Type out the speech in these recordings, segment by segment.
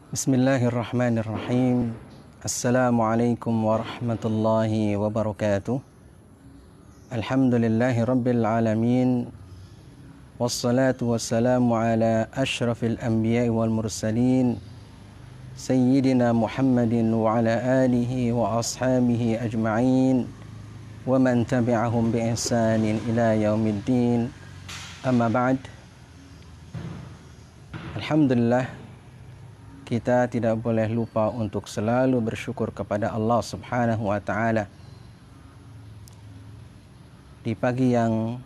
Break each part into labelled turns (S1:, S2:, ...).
S1: Bismillahirrahmanirrahim. Assalamualaikum warahmatullahi wabarakatuh. Alhamdulillahi rabbil alamin. Wassalatu wassalamu ala ashrafil anbiya'i wal mursalin Sayyidina Muhammadin wa ala alihi wa ashabihi ajma'in wa man tabi'ahum bi ihsanin ila yaumiddin. Amma ba'd. Alhamdulillah, kita tidak boleh lupa untuk selalu bersyukur kepada Allah Subhanahu wa Ta'ala. Di pagi yang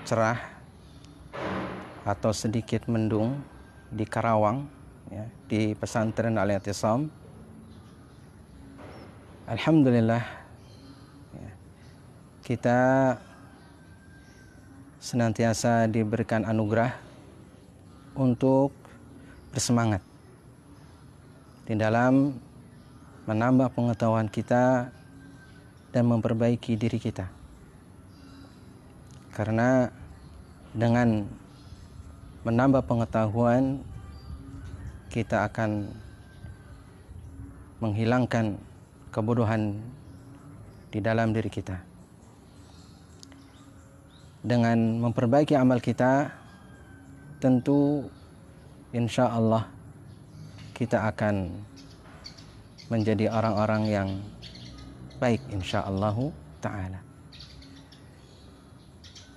S1: cerah atau sedikit mendung di Karawang, ya, di pesantren Al-I'tisam, alhamdulillah, ya, kita senantiasa diberikan anugerah untuk bersemangat di dalam menambah pengetahuan kita dan memperbaiki diri kita. Karena dengan menambah pengetahuan, kita akan menghilangkan kebodohan di dalam diri kita. Dengan memperbaiki amal kita, tentu insya Allah kita akan menjadi orang-orang yang baik insya Allah ta'ala.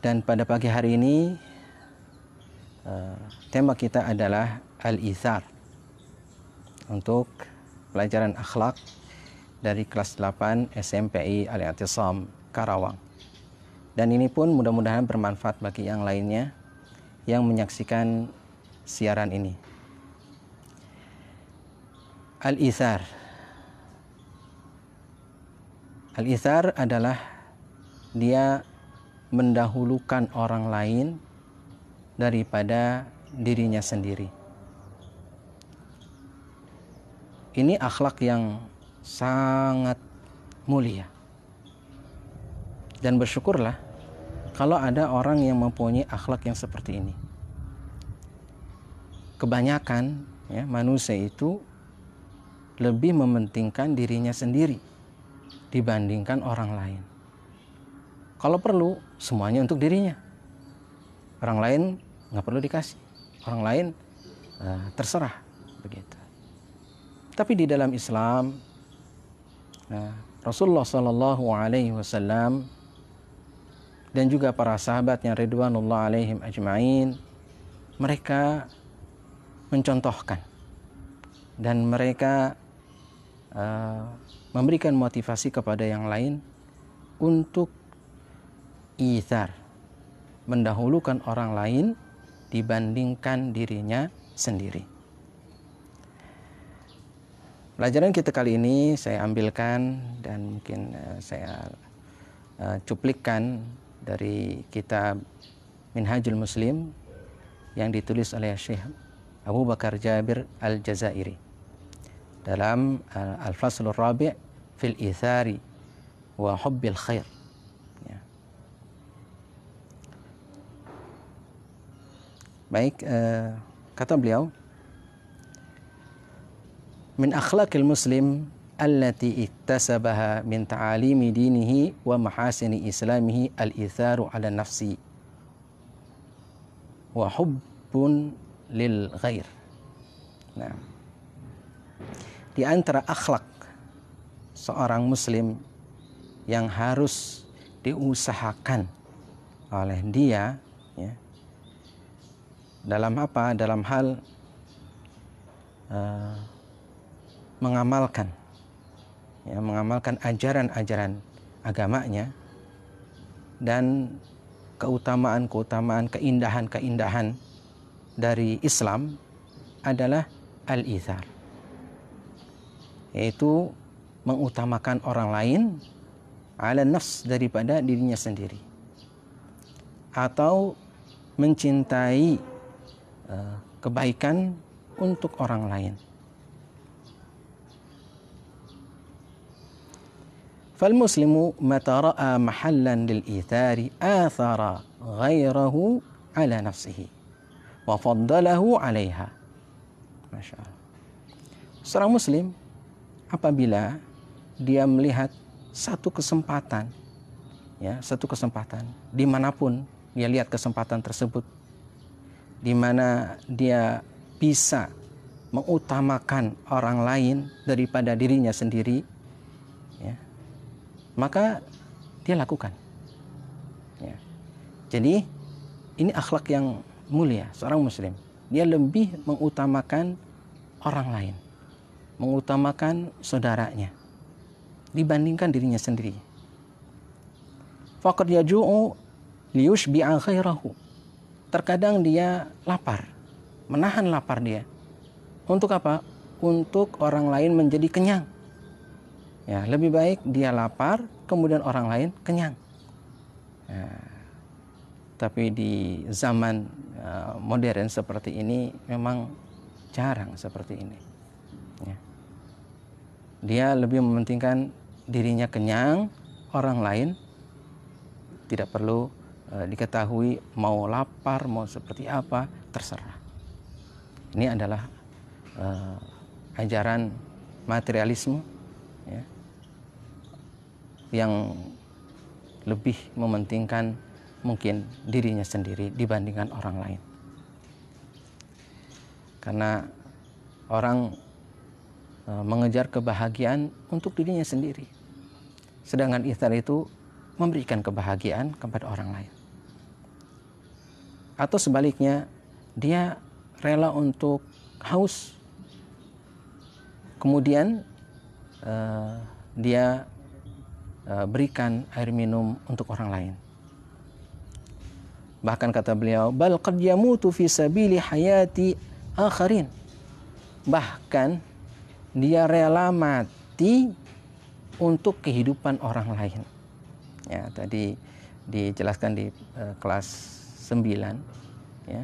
S1: Dan pada pagi hari ini tema kita adalah Al-Ithar untuk pelajaran akhlak dari kelas 8 SMPI Al-I'tisam Karawang. Dan ini pun mudah-mudahan bermanfaat bagi yang lainnya yang menyaksikan siaran ini. Al-Ithar. Al-Ithar adalah dia mendahulukan orang lain daripada dirinya sendiri. Ini akhlak yang sangat mulia. Dan bersyukurlah kalau ada orang yang mempunyai akhlak yang seperti ini. Kebanyakan manusia itu lebih mementingkan dirinya sendiri dibandingkan orang lain. Kalau perlu, semuanya untuk dirinya. Orang lain nggak perlu dikasih. Orang lain terserah begitu. Tapi di dalam Islam, Rasulullah SAW dan juga para sahabatnya Ridwanullah alaihim ajma'in, mereka mencontohkan dan mereka memberikan motivasi kepada yang lain untuk ithar, mendahulukan orang lain dibandingkan dirinya sendiri. Pelajaran kita kali ini saya ambilkan dan mungkin saya cuplikan dari kitab Minhajul Muslim yang ditulis oleh Syekh Abu Bakar Jabir Al-Jazairi dalam Al-Faslul Rabi' fil Ithari wa Hubbil Khair. Ya. Baik, kata beliau, min akhlaqil muslim allati iktasabaha min ta'alimi dinihi wa mahasini islamihi al-itharu ala nafsi wa hubbun lil ghair. Nah, di antara akhlak seorang muslim yang harus diusahakan oleh dia, ya, dalam apa? Dalam hal mengamalkan ajaran-ajaran agamanya dan keutamaan-keutamaan, keindahan-keindahan dari Islam adalah al-ithar, yaitu mengutamakan orang lain ala nafs daripada dirinya sendiri, atau mencintai kebaikan untuk orang lain. Fal muslimu mata ra'a mahallan lil ithari athara ghairahu ala nafsihi wa faddalahu 'alaiha. Masya Allah. seorang muslim apabila dia melihat satu kesempatan, ya, satu kesempatan dimanapun dia lihat kesempatan tersebut, di mana dia bisa mengutamakan orang lain daripada dirinya sendiri, ya, maka dia lakukan. Ya. Jadi ini akhlak yang mulia seorang muslim. Dia lebih mengutamakan orang lain, mengutamakan saudaranya dibandingkan dirinya sendiri. Faqad yaju'u liyushbi'a ghairahu. Terkadang dia lapar, menahan lapar dia. Untuk apa? Untuk orang lain menjadi kenyang. Ya, lebih baik dia lapar, kemudian orang lain kenyang. Nah, tapi di zaman modern seperti ini memang jarang seperti ini. Ya. Dia lebih mementingkan dirinya kenyang, orang lain tidak perlu diketahui mau lapar, mau seperti apa, terserah. Ini adalah ajaran materialisme, ya, yang lebih mementingkan mungkin dirinya sendiri dibandingkan orang lain. Karena orang mengejar kebahagiaan untuk dirinya sendiri, sedangkan ihsan itu memberikan kebahagiaan kepada orang lain. Atau sebaliknya, dia rela untuk haus, kemudian dia berikan air minum untuk orang lain. Bahkan kata beliau, bal qad yamutu fi sabili hayati akharin. Bahkan dia rela mati untuk kehidupan orang lain. Ya, tadi dijelaskan di kelas 9, ya,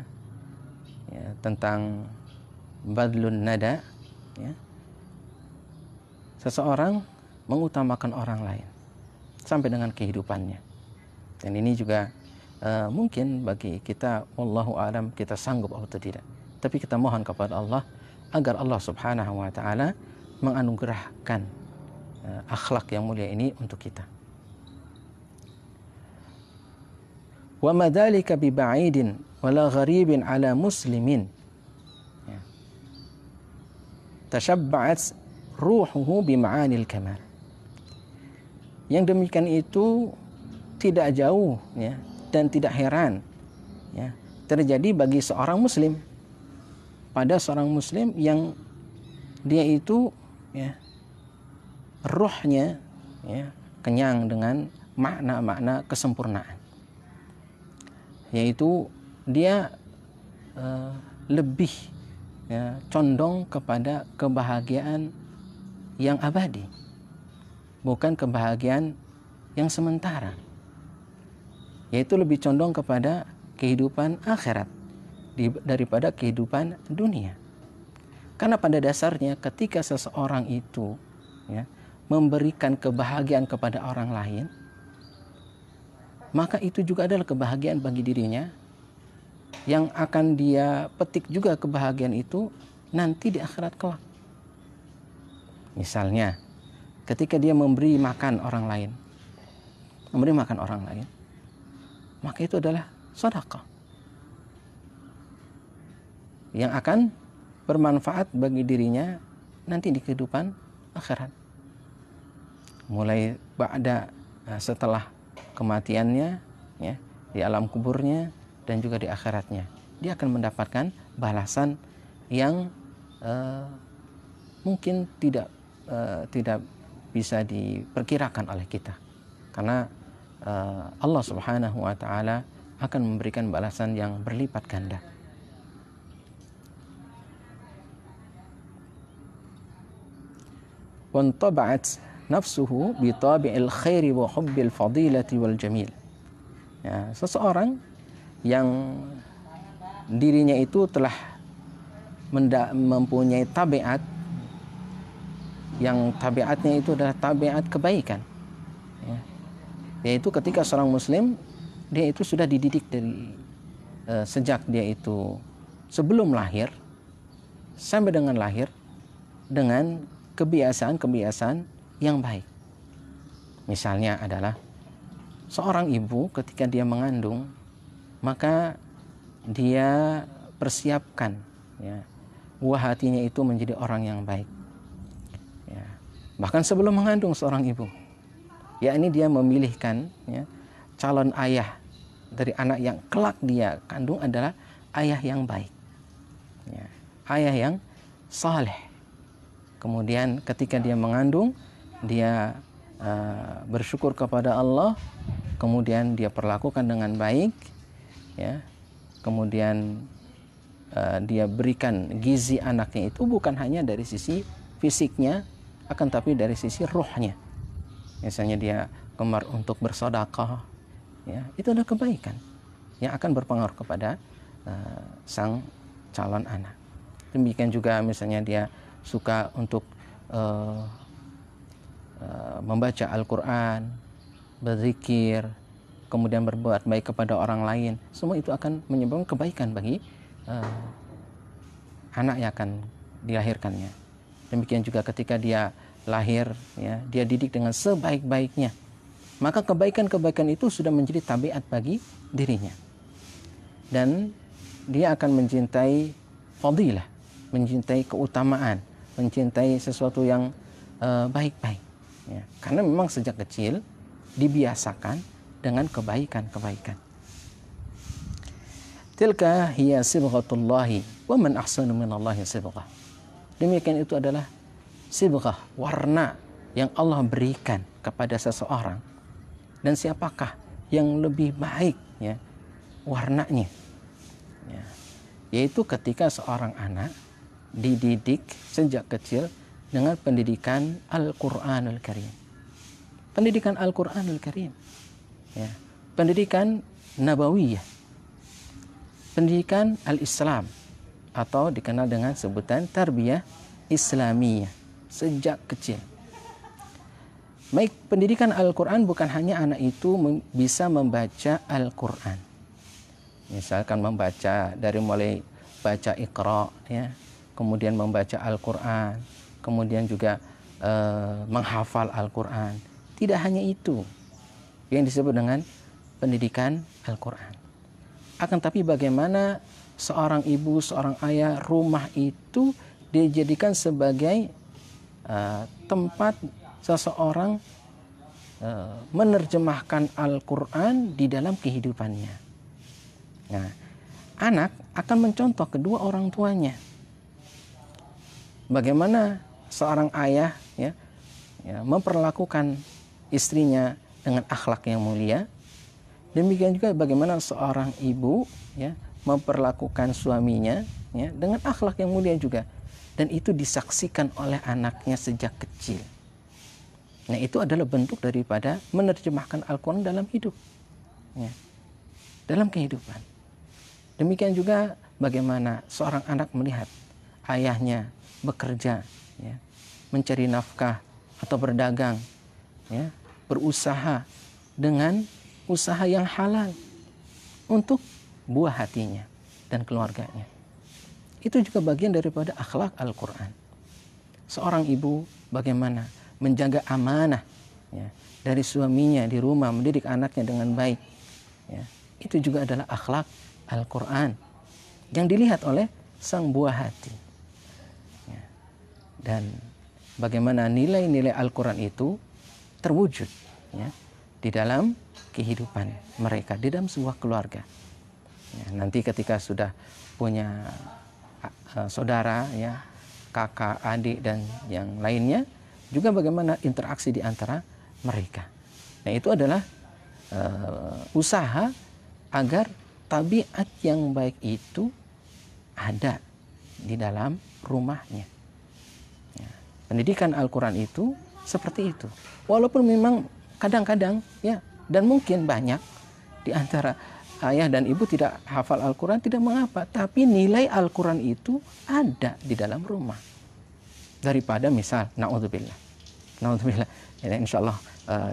S1: ya, tentang badlun nada, ya. Seseorang mengutamakan orang lain sampai dengan kehidupannya. Dan ini juga mungkin bagi kita, wallahu a'lam, kita sanggup atau tidak. Tapi kita mohon kepada Allah agar Allah Subhanahu wa taala menganugerahkan akhlak yang mulia ini untuk kita. Wa madzalika bi ba'idin wala gharibin ala muslimin. Tashabba'at ruhuhu bi ma'anil kamal. Yang demikian itu tidak jauh, ya, dan tidak heran, ya, terjadi bagi seorang muslim, pada seorang muslim yang dia itu, ya, rohnya, ya, kenyang dengan makna-makna kesempurnaan, yaitu dia lebih, ya, condong kepada kebahagiaan yang abadi, bukan kebahagiaan yang sementara, yaitu lebih condong kepada kehidupan akhirat daripada kehidupan dunia. Karena pada dasarnya ketika seseorang itu, ya, memberikan kebahagiaan kepada orang lain, maka itu juga adalah kebahagiaan bagi dirinya, yang akan dia petik juga kebahagiaan itu nanti di akhirat kelak. Misalnya ketika dia memberi makan orang lain, maka itu adalah sedekah yang akan bermanfaat bagi dirinya nanti di kehidupan akhirat. Mulai setelah kematiannya, ya, di alam kuburnya dan juga di akhiratnya, dia akan mendapatkan balasan yang mungkin tidak bisa diperkirakan oleh kita, karena Allah Subhanahu wa taala akan memberikan balasan yang berlipat ganda. Wantaba'at nafsuhu bi tabi'il khairi wa hubbil fadilati wal jamil. Ya, seseorang yang dirinya itu telah mempunyai tabiat yang tabiatnya itu adalah tabiat kebaikan, ya, yaitu ketika seorang muslim dia itu sudah dididik dari sejak dia itu sebelum lahir sampai dengan lahir, dengan kebiasaan-kebiasaan yang baik. Misalnya adalah seorang ibu ketika dia mengandung, maka dia persiapkan ya, buah hatinya itu menjadi orang yang baik. Ya. Bahkan sebelum mengandung seorang ibu, yakni dia memilihkan ya, calon ayah dari anak yang kelak dia kandung adalah ayah yang baik, ya, ayah yang saleh. Kemudian ketika dia mengandung, dia bersyukur kepada Allah, kemudian dia perlakukan dengan baik, ya. Kemudian dia berikan gizi anaknya itu bukan hanya dari sisi fisiknya, akan tapi dari sisi ruhnya. Misalnya dia gemar untuk bersedekah, ya, itu adalah kebaikan yang akan berpengaruh kepada sang calon anak. Demikian juga misalnya dia suka untuk membaca Al-Quran, berzikir, kemudian berbuat baik kepada orang lain. Semua itu akan menyebabkan kebaikan bagi anak yang akan dilahirkannya. Demikian juga ketika dia lahir, ya, dia didik dengan sebaik-baiknya, maka kebaikan-kebaikan itu sudah menjadi tabiat bagi dirinya, dan dia akan mencintai fadilah, mencintai keutamaan, mencintai sesuatu yang baik-baik, ya. Karena memang sejak kecil dibiasakan dengan kebaikan-kebaikan. Tilka hiya sibghatullahi wa man ahsanu minallahi sibghah. Demikian itu adalah sibghah, warna yang Allah berikan kepada seseorang, dan siapakah yang lebih baik ya warnanya, ya, yaitu ketika seorang anak dididik sejak kecil dengan pendidikan Al-Qur'anul Karim. Pendidikan Al-Qur'anul Karim, ya, pendidikan Nabawiyah, pendidikan Al-Islam, atau dikenal dengan sebutan tarbiyah Islamiyah sejak kecil. Baik, pendidikan Al-Quran bukan hanya anak itu bisa membaca Al-Quran. Misalkan membaca dari mulai baca Iqra, ya, kemudian membaca Al-Quran, kemudian juga menghafal Al-Quran. Tidak hanya itu yang disebut dengan pendidikan Al-Quran. Akan tapi bagaimana seorang ibu, seorang ayah, rumah itu dijadikan sebagai tempat seseorang menerjemahkan Al-Quran di dalam kehidupannya. Nah, anak akan mencontoh kedua orang tuanya. Bagaimana seorang ayah ya memperlakukan istrinya dengan akhlak yang mulia. Demikian juga bagaimana seorang ibu ya memperlakukan suaminya ya dengan akhlak yang mulia juga, dan itu disaksikan oleh anaknya sejak kecil. Nah, itu adalah bentuk daripada menerjemahkan Al-Quran dalam hidup, ya, dalam kehidupan. Demikian juga bagaimana seorang anak melihat ayahnya bekerja, ya, mencari nafkah atau berdagang, ya, berusaha dengan usaha yang halal untuk buah hatinya dan keluarganya. Itu juga bagian daripada akhlak Al-Quran. Seorang ibu bagaimana menjaga amanah ya, dari suaminya di rumah, mendidik anaknya dengan baik. Ya, itu juga adalah akhlak Al-Quran yang dilihat oleh sang buah hati. Ya, dan bagaimana nilai-nilai Al-Quran itu terwujud ya, di dalam kehidupan mereka, di dalam sebuah keluarga. Ya, nanti ketika sudah punya saudara, ya, kakak, adik, dan yang lainnya, juga bagaimana interaksi di antara mereka. Nah, itu adalah usaha agar tabiat yang baik itu ada di dalam rumahnya. Ya, pendidikan Al-Quran itu seperti itu. Walaupun memang kadang-kadang, ya, dan mungkin banyak di antara ayah dan ibu tidak hafal Al-Quran, tidak mengapa. Tapi nilai Al-Quran itu ada di dalam rumah. Daripada misal, na'udzubillah, ya, insya Allah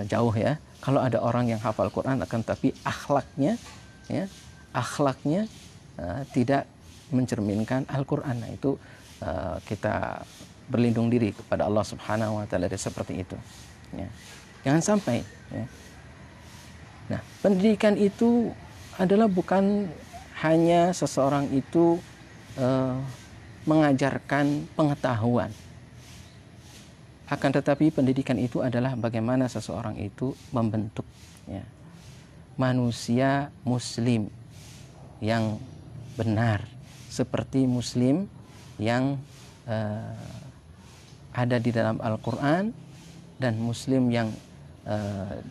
S1: jauh ya. Kalau ada orang yang hafal Quran akan tapi akhlaknya, ya, tidak mencerminkan Al-Quran. Nah, itu kita berlindung diri kepada Allah Subhanahu wa taala dari seperti itu. Ya. Jangan sampai ya. Nah, pendidikan itu adalah bukan hanya seseorang itu mengajarkan pengetahuan. Akan tetapi pendidikan itu adalah bagaimana seseorang itu membentuk ya, manusia muslim yang benar, seperti muslim yang ada di dalam Al-Quran dan muslim yang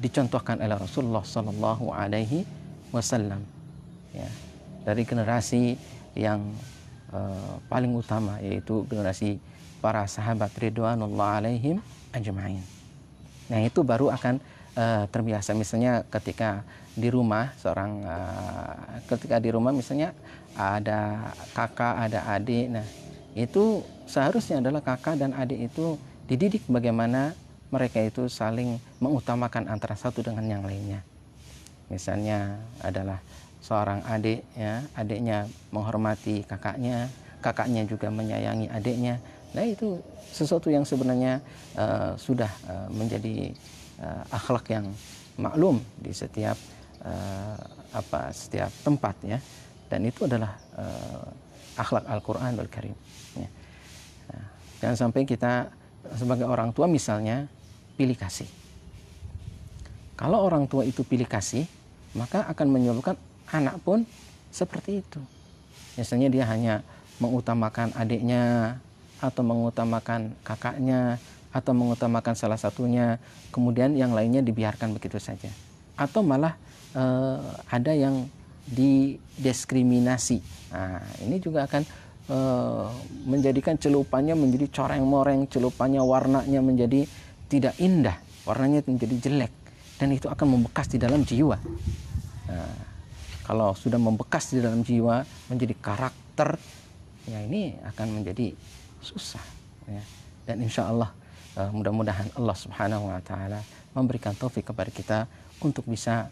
S1: dicontohkan oleh Rasulullah Sallallahu Alaihi Wasallam. Ya, dari generasi yang paling utama, yaitu generasi para sahabat ridwanullah alaihim ajma'in. Nah, itu baru akan terbiasa. Misalnya ketika di rumah ketika di rumah misalnya ada kakak, ada adik. Nah, itu seharusnya adalah kakak dan adik itu dididik bagaimana mereka itu saling mengutamakan antara satu dengan yang lainnya. Misalnya adalah seorang adik ya, adiknya menghormati kakaknya, kakaknya juga menyayangi adiknya. Nah, itu sesuatu yang sebenarnya sudah menjadi akhlak yang maklum di setiap setiap tempat ya. Dan itu adalah akhlak Al-Qur'anul Karim. Ya. Nah, jangan sampai kita sebagai orang tua misalnya pilih kasih. Kalau orang tua itu pilih kasih, maka akan menyebabkan anak pun seperti itu. Misalnya dia hanya mengutamakan adiknya, atau mengutamakan kakaknya, atau mengutamakan salah satunya, kemudian yang lainnya dibiarkan begitu saja. Atau malah ada yang didiskriminasi. Nah, ini juga akan menjadikan celupannya menjadi coreng-moreng, celupannya warnanya menjadi tidak indah, warnanya menjadi jelek, dan itu akan membekas di dalam jiwa. Nah, kalau sudah membekas di dalam jiwa menjadi karakter, ya ini akan menjadi susah ya. Dan insya Allah mudah-mudahan Allah Subhanahu wa taala memberikan taufik kepada kita untuk bisa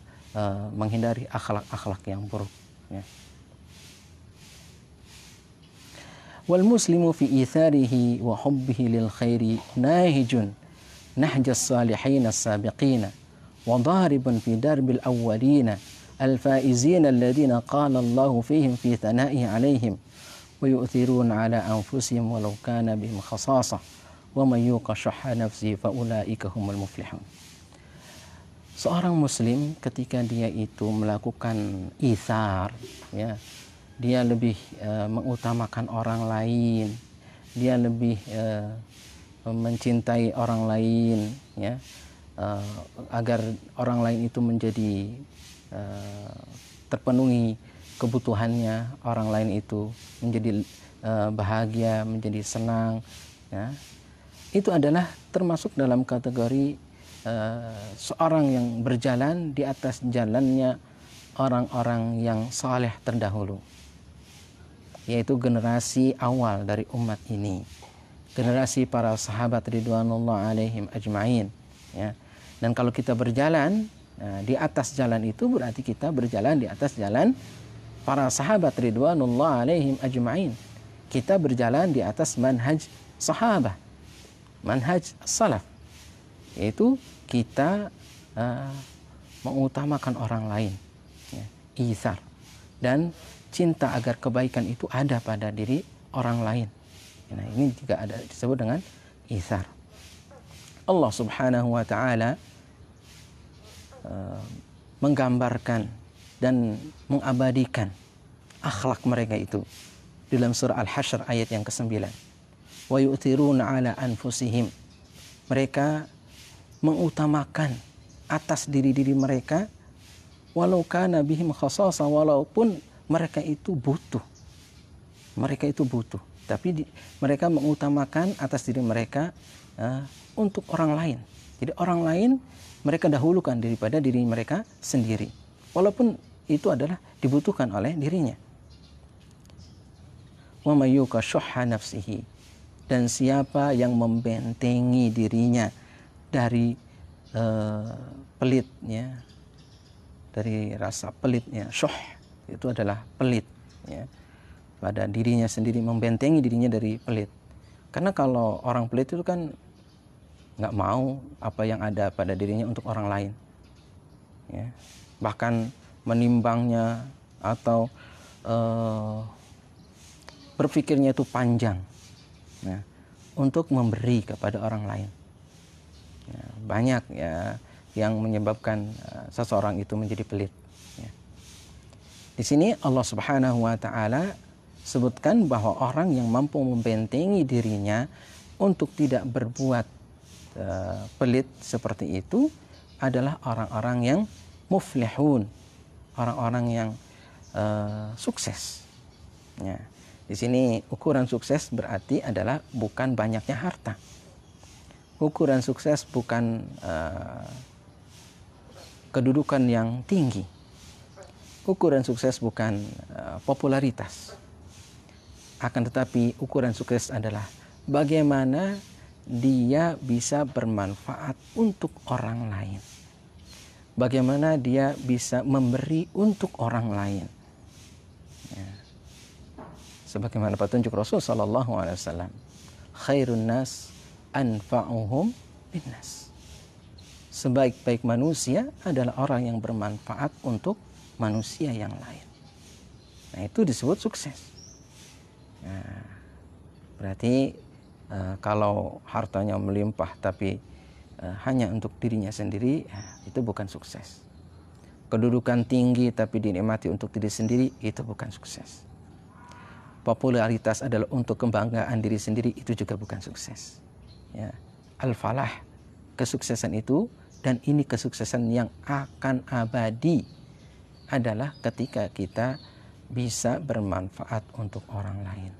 S1: menghindari akhlak-akhlak yang buruk ya. Wal muslimu fi itharihi wa hubbihi lil khairi nahijun nahjas salihin as-sabiqin wa daribun fi darbil awwalin al-faizin alladhina qala Allahu fihim fi thana'ihi 'alaihim wa yu'thiruna 'ala anfusihim walau kana bihim khasasah wa may yuqa syuhha nafsihi fa ulaika humul muflihun. Seorang muslim ketika dia itu melakukan ithar ya, dia lebih mengutamakan orang lain, dia lebih mencintai orang lain ya, agar orang lain itu menjadi terpenuhi kebutuhannya, orang lain itu menjadi bahagia, menjadi senang ya. Itu adalah termasuk dalam kategori seorang yang berjalan di atas jalannya orang-orang yang saleh terdahulu, yaitu generasi awal dari umat ini, generasi para sahabat ridwanullah alaihim ajma'in ya. Dan kalau kita berjalan di atas jalan itu, berarti kita berjalan di atas jalan para sahabat ridwanullah alaihim ajma'in. Kita berjalan di atas manhaj sahabah, manhaj salaf, yaitu kita mengutamakan orang lain ya, itsar, dan cinta agar kebaikan itu ada pada diri orang lain. Nah, ini juga ada disebut dengan itsar. Allah Subhanahu wa taala menggambarkan dan mengabadikan akhlak mereka itu dalam surah Al-Hasyr ayat yang ke-9. Wa yu'thiruna 'ala anfusihim. Mereka mengutamakan atas diri-diri mereka walau kana bihim khasasa, walaupun mereka itu butuh. Mereka itu butuh, tapi mereka mengutamakan atas diri mereka untuk orang lain. Jadi orang lain mereka dahulukan daripada diri mereka sendiri, walaupun itu adalah dibutuhkan oleh dirinya. Wa may yuqa syuhha nafsihi, dan siapa yang membentengi dirinya dari pelitnya, dari rasa pelitnya. Syuh itu adalah pelit ya, pada dirinya sendiri, membentengi dirinya dari pelit. Karena kalau orang pelit itu kan nggak mau apa yang ada pada dirinya untuk orang lain, ya. Bahkan menimbangnya atau berpikirnya itu panjang, ya, untuk memberi kepada orang lain. Ya, banyak ya yang menyebabkan seseorang itu menjadi pelit. Ya. Di sini Allah Subhanahu wa Ta'ala sebutkan bahwa orang yang mampu membentengi dirinya untuk tidak berbuat pelit seperti itu adalah orang-orang yang muflihun, orang-orang yang sukses. Ya. Di sini ukuran sukses berarti adalah bukan banyaknya harta. Ukuran sukses bukan kedudukan yang tinggi. Ukuran sukses bukan popularitas. Akan tetapi ukuran sukses adalah bagaimana dia bisa bermanfaat untuk orang lain. Bagaimana dia bisa memberi untuk orang lain. Ya. Sebagaimana petunjuk Rasul sallallahu alaihi wasallam, khairun nas anfa'uhum linnas. Sebaik-baik manusia adalah orang yang bermanfaat untuk manusia yang lain. Nah, itu disebut sukses. Nah, berarti kalau hartanya melimpah tapi hanya untuk dirinya sendiri, itu bukan sukses. Kedudukan tinggi tapi dinikmati untuk diri sendiri, itu bukan sukses. Popularitas adalah untuk kebanggaan diri sendiri, itu juga bukan sukses. Ya. Al-falah, kesuksesan itu, dan ini kesuksesan yang akan abadi, adalah ketika kita bisa bermanfaat untuk orang lain,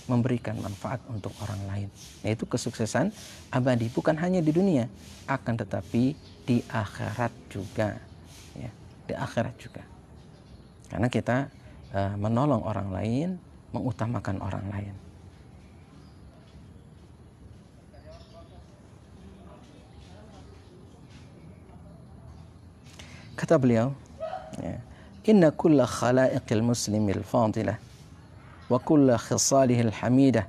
S1: memberikan manfaat untuk orang lain. Yaitu kesuksesan abadi, bukan hanya di dunia, akan tetapi di akhirat juga. Ya, di akhirat juga. Karena kita menolong orang lain, mengutamakan orang lain. Kata beliau, ya, inna kulla khalaiqil muslimil fadilah wa kulla khisalihil hamidah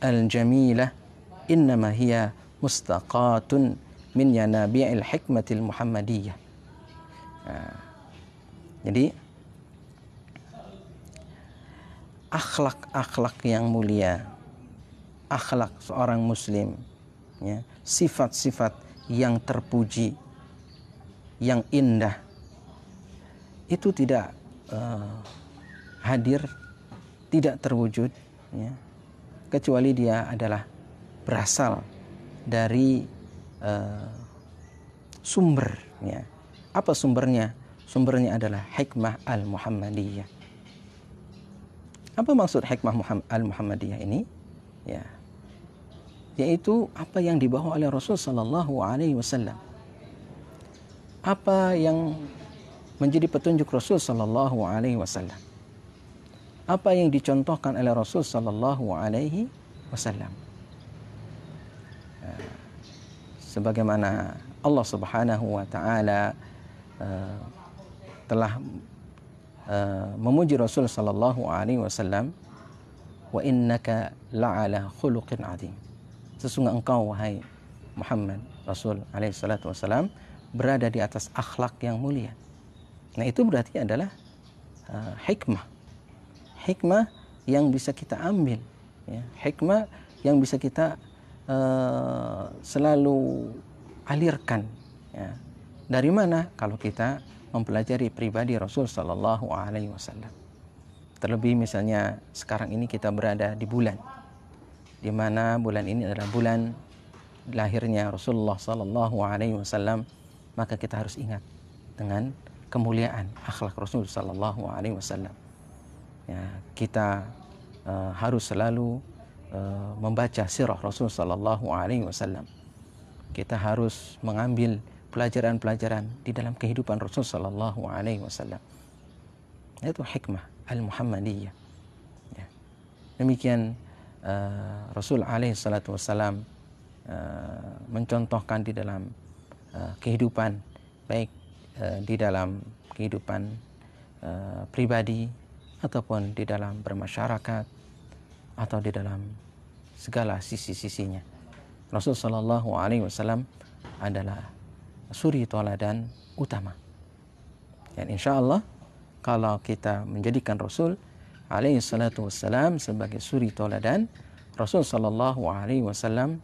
S1: al-jamilah innama hiya mustaqatun min yanabi'il hikmatil muhammadiyah. Nah, jadi akhlak-akhlak yang mulia, akhlak seorang muslim, ya, sifat-sifat yang terpuji, yang indah, itu tidak hadir, tidak terwujud, ya, kecuali dia adalah berasal dari sumbernya. Apa sumbernya? Sumbernya adalah hikmah al-Muhammadiyah. Apa maksud hikmah al-Muhammadiyah ini? Ya, yaitu apa yang dibawa oleh Rasul sallallahu alaihi wasallam. Apa yang menjadi petunjuk Rasul sallallahu alaihi wasallam. Apa yang dicontohkan oleh Rasul sallallahu alaihi wasallam. Sebagaimana Allah Subhanahu wa taala telah memuji Rasul sallallahu alaihi wasallam, wa innaka la'ala khuluqin azim. Sesungguhnya engkau wahai Muhammad Rasul alaihi salatu wasallam berada di atas akhlak yang mulia. Nah, itu berarti adalah hikmah. Hikmah yang bisa kita ambil, ya. Hikmah yang bisa kita selalu alirkan, ya. Dari mana? Kalau kita mempelajari pribadi Rasul sallallahu alaihi wasallam. Terlebih misalnya sekarang ini kita berada di bulan, di mana bulan ini adalah bulan lahirnya Rasulullah sallallahu alaihi wasallam, maka kita harus ingat dengan kemuliaan akhlak Rasul sallallahu alaihi wasallam. Ya, kita harus selalu membaca sirah Rasul sallallahu alaihi wasallam. Kita harus mengambil pelajaran-pelajaran di dalam kehidupan Rasul sallallahu alaihi wasallam. Itu hikmah al-Muhammadiyah. Ya. Demikian Rasul alaihi salatu wasallam mencontohkan di dalam kehidupan, baik di dalam kehidupan pribadi ataupun di dalam bermasyarakat atau di dalam segala sisi-sisinya. Rasul Shallallahu Alaihi Wasallam adalah suri tauladan utama. Dan insya Allah kalau kita menjadikan Rasul alaihi salatu wassalam sebagai suri tauladan, Rasul Shallallahu Alaihi Wasallam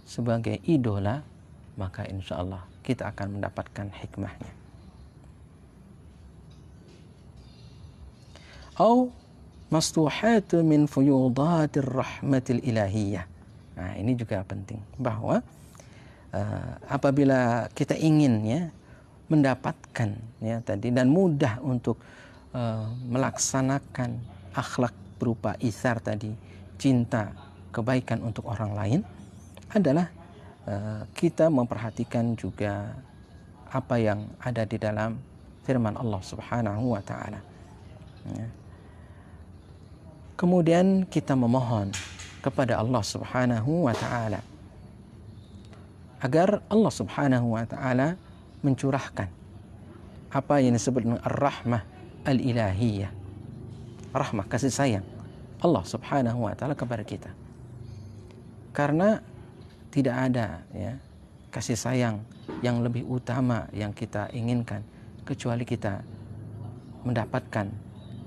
S1: sebagai idola, maka insya Allah kita akan mendapatkan hikmahnya. Au mastuhatu min fuyudatir rahmatil ilahiyah. Nah, ini juga penting bahwa apabila kita ingin ya mendapatkan ya tadi dan mudah untuk melaksanakan akhlak berupa itsar tadi, cinta, kebaikan untuk orang lain, adalah kita memperhatikan juga apa yang ada di dalam firman Allah Subhanahu wa taala. Ya. Kemudian kita memohon kepada Allah Subhanahu wa taala agar Allah Subhanahu wa taala mencurahkan apa yang disebut dengan ar-rahmah al-ilahiyah. Rahmah, kasih sayang Allah Subhanahu wa taala kepada kita. Karena tidak ada ya kasih sayang yang lebih utama yang kita inginkan kecuali kita mendapatkan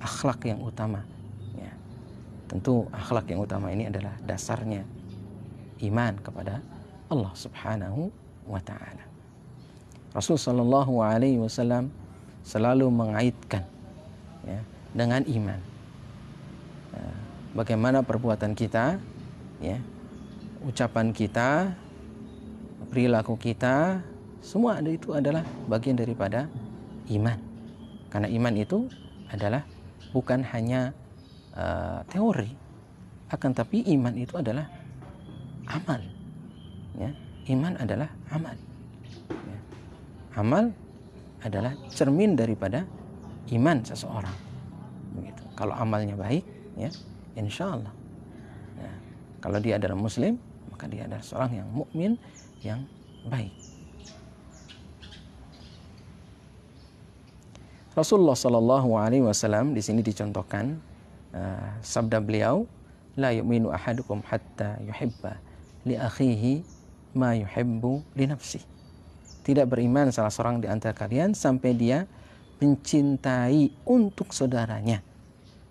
S1: akhlak yang utama. Ya. Tentu akhlak yang utama ini adalah dasarnya iman kepada Allah Subhanahu wa taala. Rasul sallallahu alaihi wasallam selalu mengaitkan ya dengan iman. Bagaimana perbuatan kita, ya, ucapan kita, perilaku kita, semua itu adalah bagian daripada iman. Karena iman itu adalah bukan hanya teori, akan tapi iman itu adalah amal. Ya, iman adalah amal. Ya. Amal adalah cermin daripada iman seseorang. Begitu. Kalau amalnya baik, ya, insya Allah. Ya. Kalau dia adalah Muslim, maka dia adalah seorang yang mukmin yang baik. Rasulullah Shallallahu Alaihi Wasallam di sini dicontohkan sabda beliau, la yu'minu ahadukum hatta yuhibba li akhihi ma yuhibbu li nafsihi. Tidak beriman salah seorang di antara kalian sampai dia mencintai untuk saudaranya.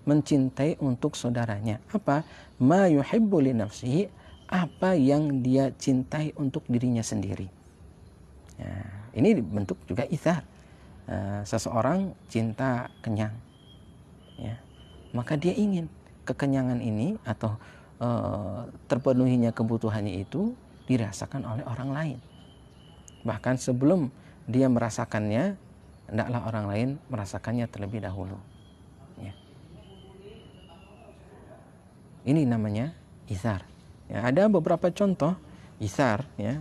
S1: Mencintai untuk saudaranya. Apa? Ma yuhibbu li nafsihi, apa yang dia cintai untuk dirinya sendiri. Ya, ini bentuk juga itsar. Seseorang cinta kenyang, ya, maka dia ingin kekenyangan ini atau terpenuhinya kebutuhannya itu dirasakan oleh orang lain. Bahkan sebelum dia merasakannya, hendaklah orang lain merasakannya terlebih dahulu. Ya. Ini namanya itsar. Ya, ada beberapa contoh itsar ya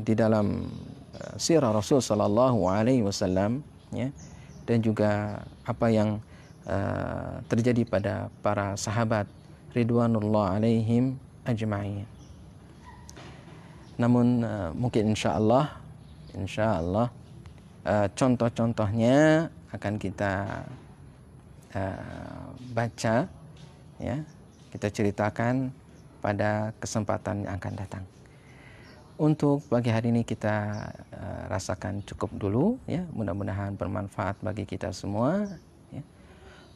S1: di dalam sirah Rasul Sallallahu Alaihi Wasallam, ya, dan juga apa yang terjadi pada para sahabat ridwanullah alaihim ajma'in. Namun mungkin insya Allah contoh-contohnya akan kita baca, ya, kita ceritakan pada kesempatan yang akan datang. Untuk pagi hari ini kita rasakan cukup dulu, ya. Mudah-mudahan bermanfaat bagi kita semua, ya.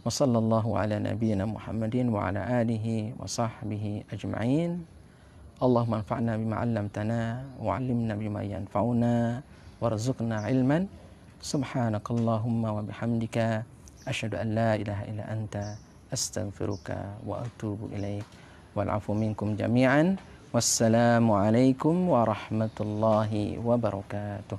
S1: Wassallallahu ala nabiyyina Muhammadin wa ala alihi wa sahbihi ajma'in. Allahumma anfa'na bima 'allamtana wa 'allimna bima yanfa'una warzuqna ilman. Subhanakallahumma wa bihamdika asyhadu an la ilaha illa anta astaghfiruka wa atubu ilaik. Wal 'afu minkum jami'an. Wassalamualaikum warahmatullahi wabarakatuh.